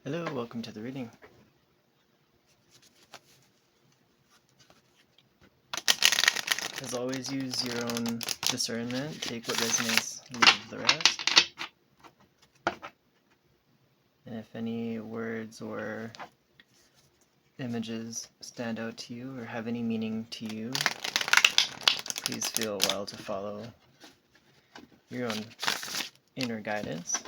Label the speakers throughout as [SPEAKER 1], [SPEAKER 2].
[SPEAKER 1] Hello, welcome to the reading. As always, use your own discernment. Take what resonates, leave the rest. And if any words or images stand out to you or have any meaning to you, please feel well to follow your own inner guidance.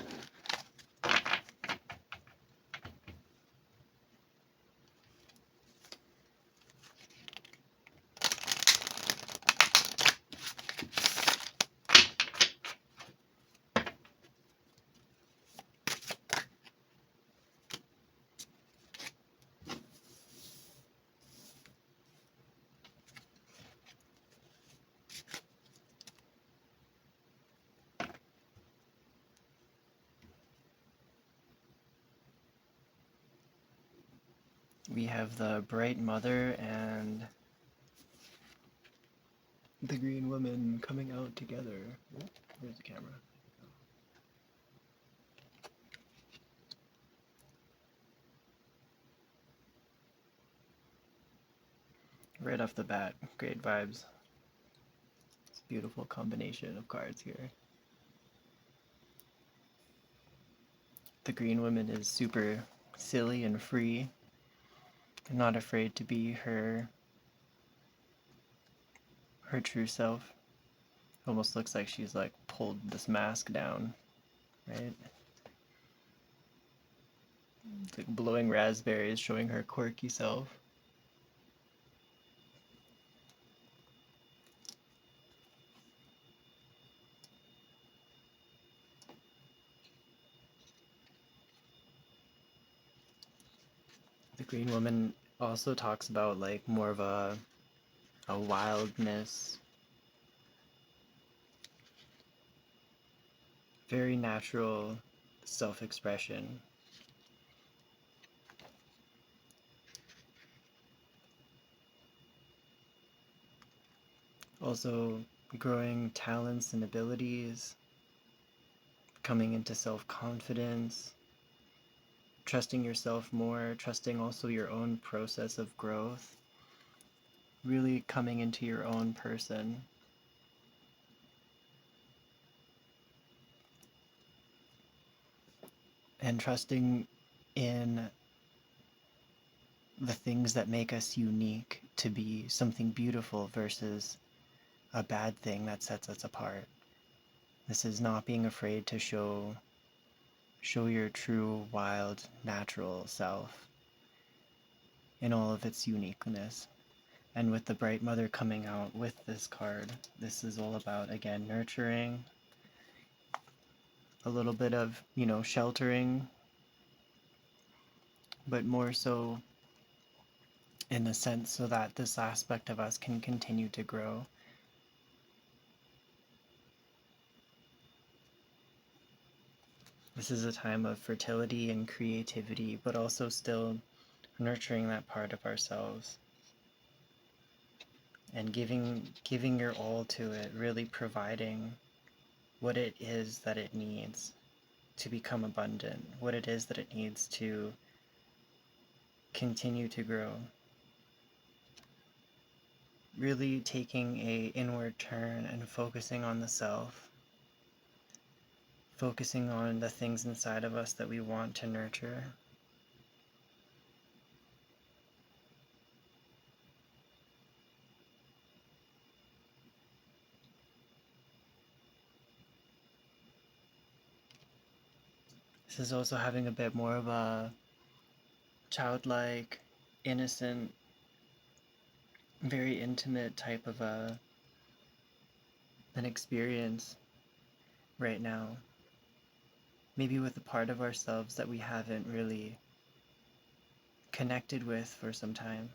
[SPEAKER 1] We have the bright mother and the green woman coming out together. Oh, where's the camera? Right off the bat, great vibes. It's a beautiful combination of cards here. The green woman is super silly and free, and not afraid to be her true self. Almost looks like she's like pulled this mask down, right? It's like blowing raspberries, showing her quirky self. The green woman also talks about like more of a wildness, very natural self-expression. Also growing talents and abilities, coming into self-confidence, trusting yourself more, trusting also your own process of growth, really coming into your own person. And trusting in the things that make us unique to be something beautiful versus a bad thing that sets us apart. This is not being afraid to show your true, wild, natural self in all of its uniqueness. And with the Bright Mother coming out with this card, this is all about, again, nurturing, a little bit of, sheltering, but more so in a sense so that this aspect of us can continue to grow. This is a time of fertility and creativity, but also still nurturing that part of ourselves and giving your all to it, really providing what it is that it needs to become abundant, what it is that it needs to continue to grow. Really taking a inward turn and focusing on the self, focusing on the things inside of us that we want to nurture. This is also having a bit more of a childlike, innocent, very intimate type of an experience right now. Maybe with a part of ourselves that we haven't really connected with for some time.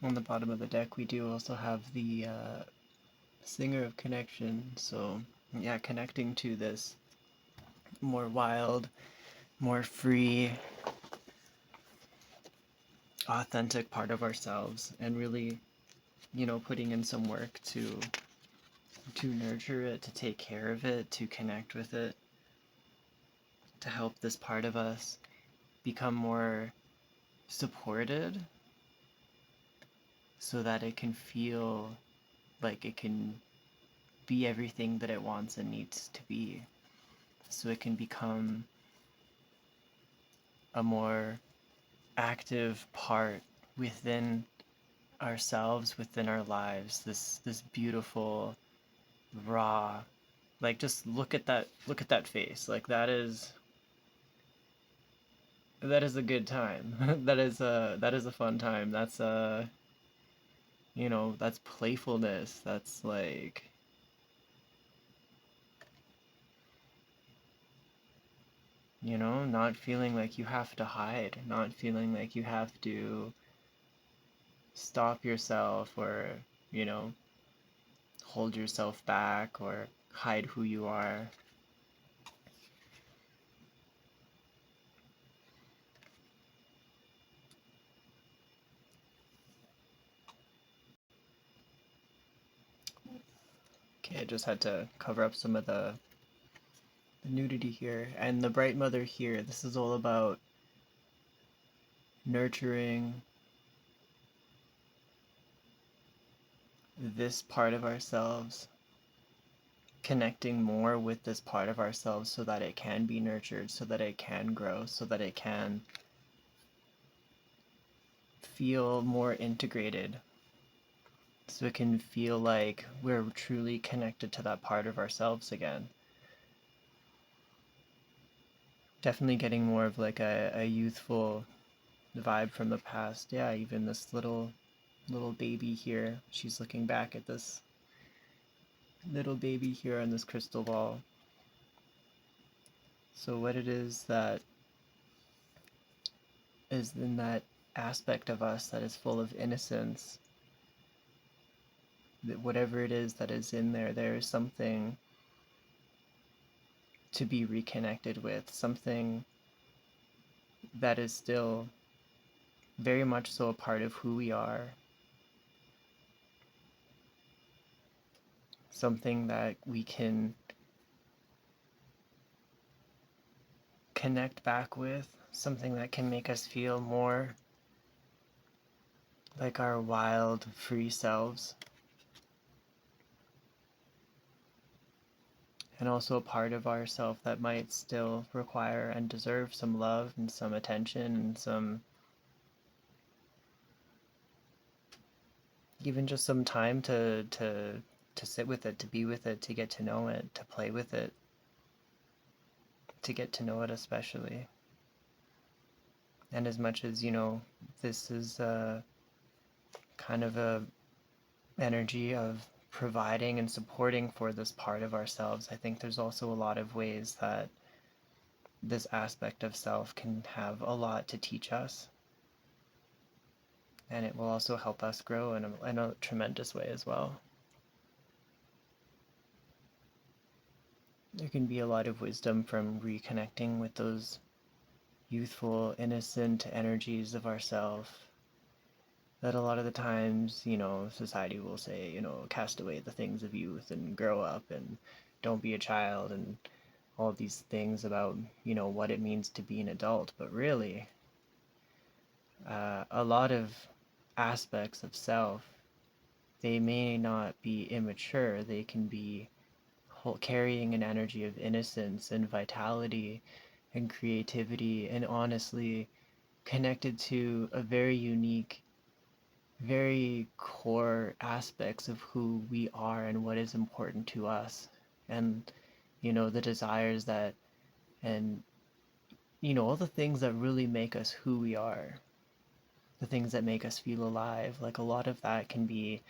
[SPEAKER 1] On the bottom of the deck, we do also have the Singer of Connection. So, yeah, connecting to this more wild, more free, authentic part of ourselves, and really, putting in some work to nurture it, to take care of it, to connect with it, to help this part of us become more supported so that it can feel like it can be everything that it wants and needs to be. So it can become a more active part within ourselves, within our lives, this beautiful, raw, like, just look at that face. Like, that is a good time. That is a fun time. That's playfulness. That's like, not feeling like you have to hide, not feeling like you have to stop yourself, or, you know, hold yourself back or hide who you are. Okay, I just had to cover up some of the nudity here. And the Bright Mother here, this is all about nurturing this part of ourselves, connecting more with this part of ourselves so that it can be nurtured, so that it can grow, so that it can feel more integrated, so it can feel like we're truly connected to that part of ourselves again. Definitely getting more of like a youthful vibe from the past. Yeah, even this little baby here, she's looking back at this little baby here on this crystal ball. So what it is that is in that aspect of us that is full of innocence, that whatever it is that is in there, there is something to be reconnected with, something that is still very much so a part of who we are, something that we can connect back with, something that can make us feel more like our wild, free selves. And also a part of ourself that might still require and deserve some love and some attention and some, even just some time to sit with it, to be with it, to get to know it, to play with it, to get to know it especially. And as much as, this is kind of a energy of providing and supporting for this part of ourselves, I think there's also a lot of ways that this aspect of self can have a lot to teach us. And it will also help us grow in a tremendous way as well. There can be a lot of wisdom from reconnecting with those youthful, innocent energies of ourself that a lot of the times, society will say, cast away the things of youth and grow up and don't be a child and all these things about, what it means to be an adult. But really, a lot of aspects of self, they may not be immature. They can be carrying an energy of innocence and vitality and creativity, and honestly connected to a very unique, very core aspects of who we are and what is important to us, and the desires that, and all the things that really make us who we are, the things that make us feel alive. Like, a lot of that can be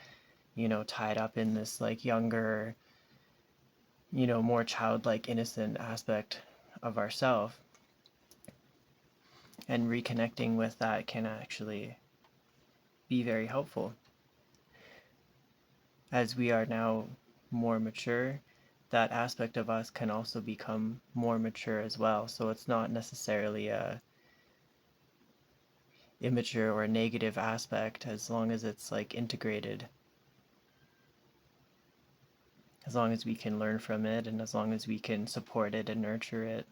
[SPEAKER 1] tied up in this, like, younger, more childlike, innocent aspect of ourself. And reconnecting with that can actually be very helpful. As we are now more mature, that aspect of us can also become more mature as well. So it's not necessarily immature or negative aspect, as long as it's like integrated, as long as we can learn from it, and as long as we can support it and nurture it.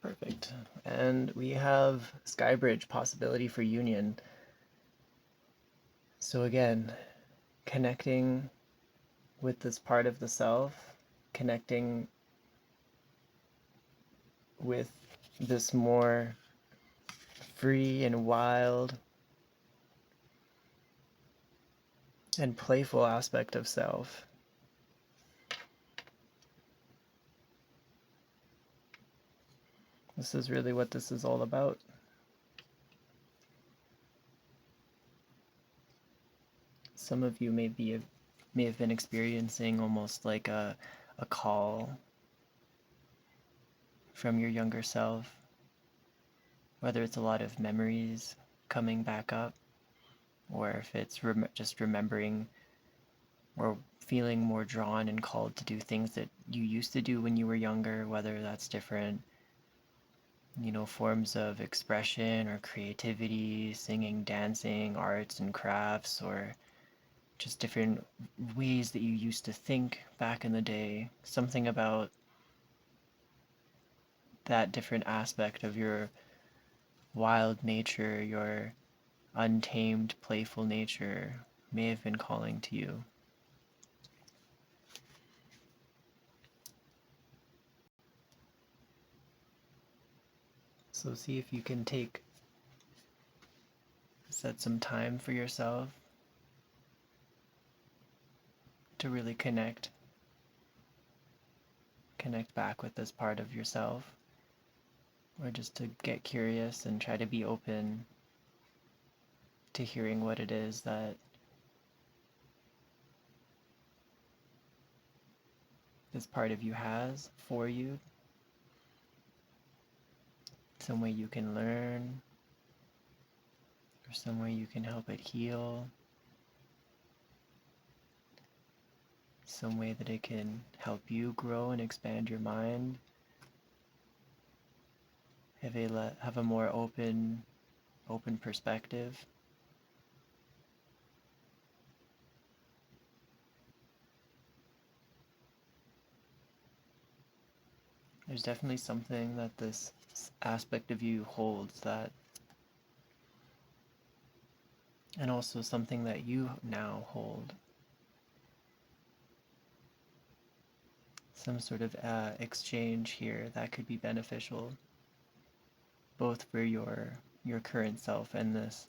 [SPEAKER 1] Perfect. And we have Skybridge, possibility for union. So again, connecting with this part of the self, connecting with this more free and wild and playful aspect of self. This is really what this is all about. Some of you may have been experiencing almost like a call from your younger self, whether it's a lot of memories coming back up, or if it's just remembering or feeling more drawn and called to do things that you used to do when you were younger, whether that's different, forms of expression or creativity, singing, dancing, arts and crafts, or just different ways that you used to think back in the day. Something about that different aspect of your wild nature, your untamed, playful nature may have been calling to you. So see if you can set some time for yourself to really connect back with this part of yourself, or just to get curious and try to be open to hearing what it is that this part of you has for you. Some way you can learn, or some way you can help it heal, some way that it can help you grow and expand your mind, have a more open perspective. There's definitely something that this aspect of you holds, that, and also something that you now hold. Some sort of exchange here that could be beneficial, both for your current self and this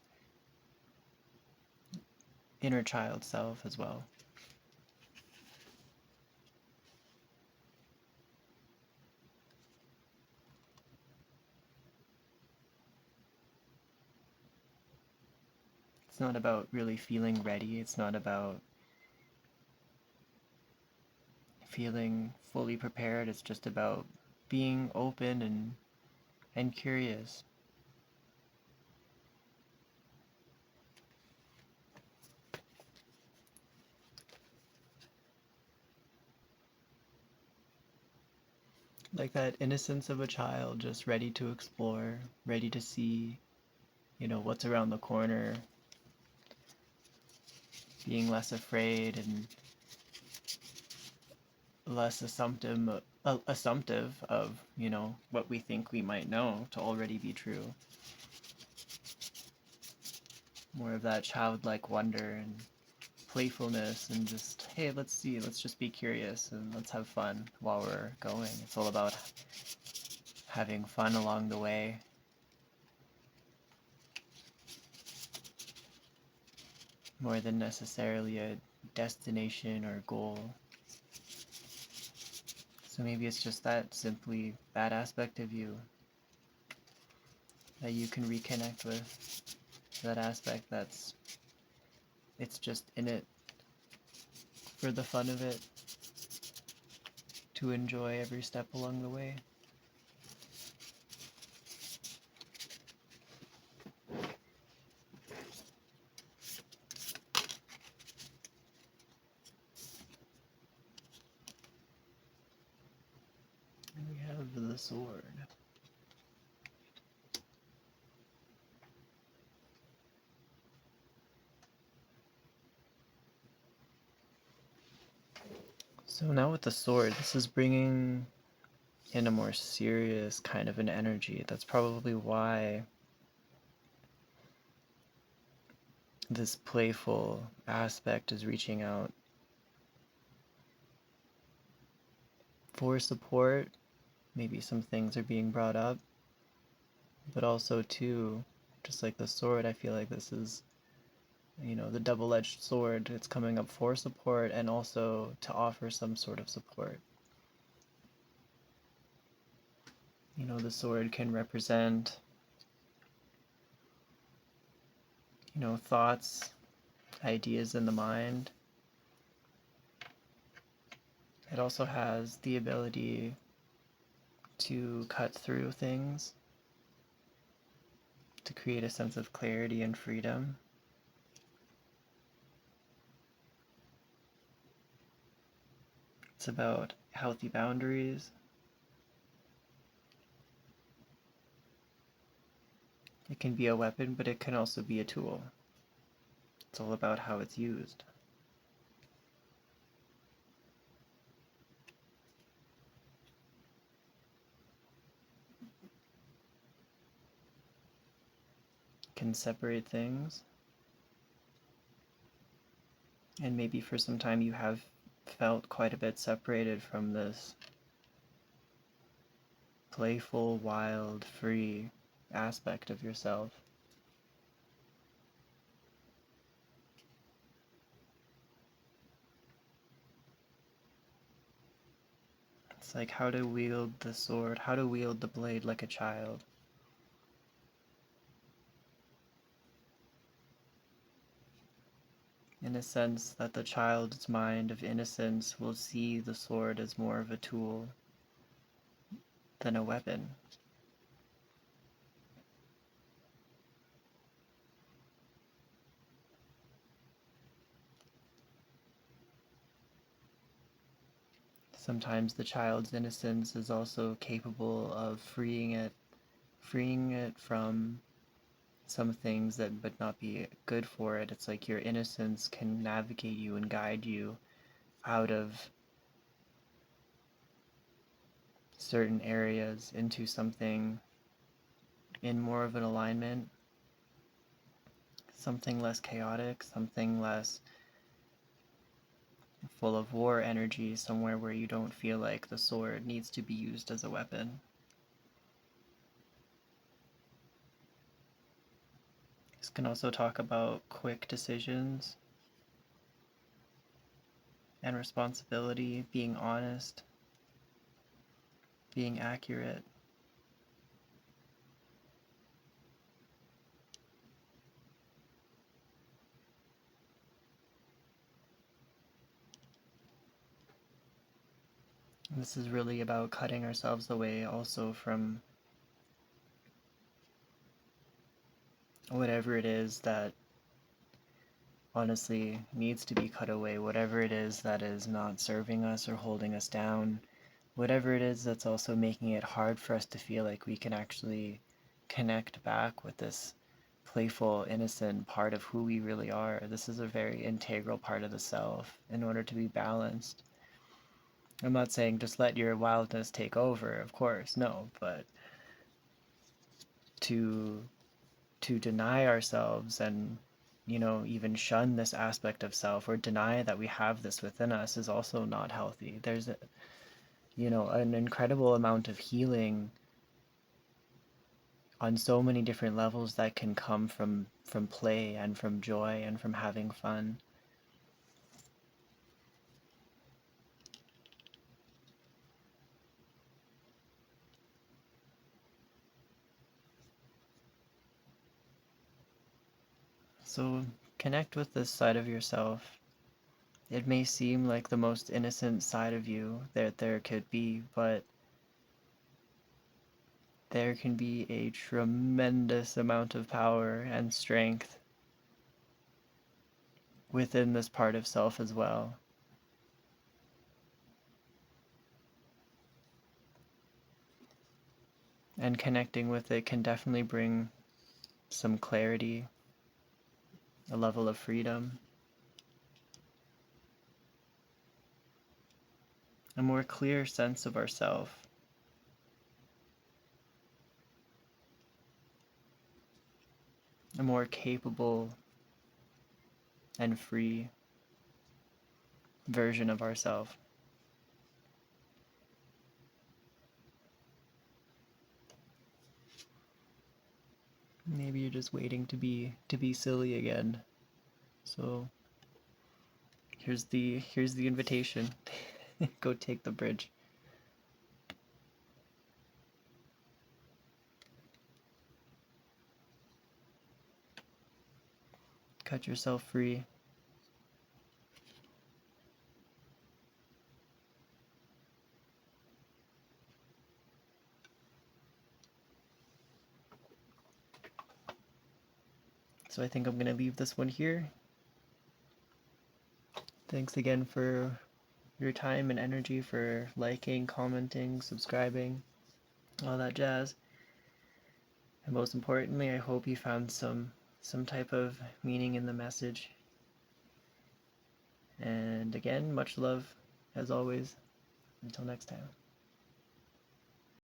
[SPEAKER 1] inner child self as well. It's not about really feeling ready. It's not about feeling fully prepared. It's just about being open and curious. Like that innocence of a child, just ready to explore, ready to see, what's around the corner, being less afraid and less assumptive of, what we think we might know to already be true. More of that childlike wonder and playfulness, and just, hey, let's just be curious and let's have fun while we're going. It's all about having fun along the way. More than necessarily a destination or goal. So maybe it's just simply that aspect of you that you can reconnect with, that aspect it's just in it for the fun of it, to enjoy every step along the way. And we have the sword. So now with the sword, this is bringing in a more serious kind of an energy. That's probably why this playful aspect is reaching out for support. Maybe some things are being brought up, but also too, just like the sword, I feel like this is, the double-edged sword. It's coming up for support and also to offer some sort of support. The sword can represent, thoughts, ideas in the mind. It also has the ability to cut through things, to create a sense of clarity and freedom. It's about healthy boundaries. It can be a weapon, but it can also be a tool. It's all about how it's used. It can separate things. And maybe for some time you have felt quite a bit separated from this playful, wild, free aspect of yourself. It's like how to wield the sword, how to wield the blade like a child. In a sense that the child's mind of innocence will see the sword as more of a tool than a weapon. Sometimes the child's innocence is also capable of freeing it from some things that would not be good for it. It's like your innocence can navigate you and guide you out of certain areas into something in more of an alignment, something less chaotic, something less full of war energy, somewhere where you don't feel like the sword needs to be used as a weapon. This can also talk about quick decisions and responsibility, being honest, being accurate. And this is really about cutting ourselves away also from whatever it is that honestly needs to be cut away, whatever it is that is not serving us or holding us down, whatever it is that's also making it hard for us to feel like we can actually connect back with this playful, innocent part of who we really are. This is a very integral part of the self in order to be balanced. I'm not saying just let your wildness take over, of course, no, but to deny ourselves and even shun this aspect of self or deny that we have this within us is also not healthy. There's an incredible amount of healing on so many different levels that can come from play and from joy and from having fun. So connect with this side of yourself. It may seem like the most innocent side of you that there could be, but there can be a tremendous amount of power and strength within this part of self as well. And connecting with it can definitely bring some clarity, a level of freedom, a more clear sense of ourself. A more capable and free version of ourselves. Maybe you're just waiting to be silly again. So here's the invitation. Go take the bridge. Cut yourself free. So I think I'm going to leave this one here. Thanks again for your time and energy, for liking, commenting, subscribing, all that jazz. And most importantly, I hope you found some type of meaning in the message. And again, much love as always. Until next time.